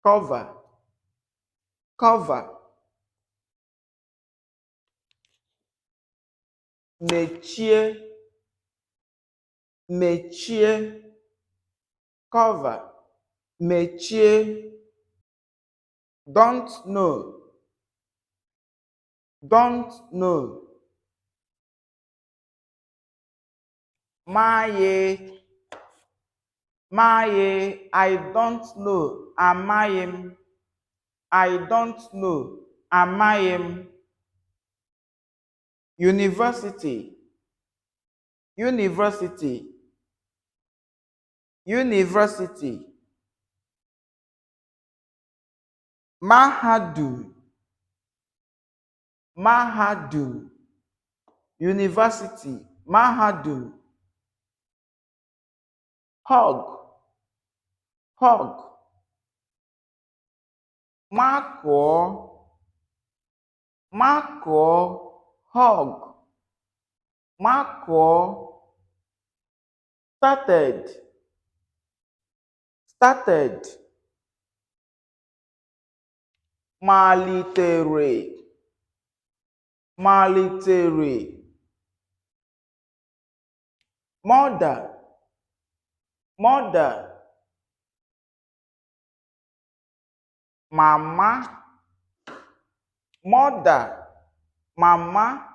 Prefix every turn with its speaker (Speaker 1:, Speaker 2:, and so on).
Speaker 1: cover, cover, mechie, mechie, cover, mechie, don't know, don't know, maye, maye, I don't know, amayim, I don't know, amayim, university, university, university, mahadum, mahadum, university, mahadum, hug, hug, makụọ, makụọ, hug, makụọ, started, started, malitere, malitere, mother, mother, mama, mother, mama,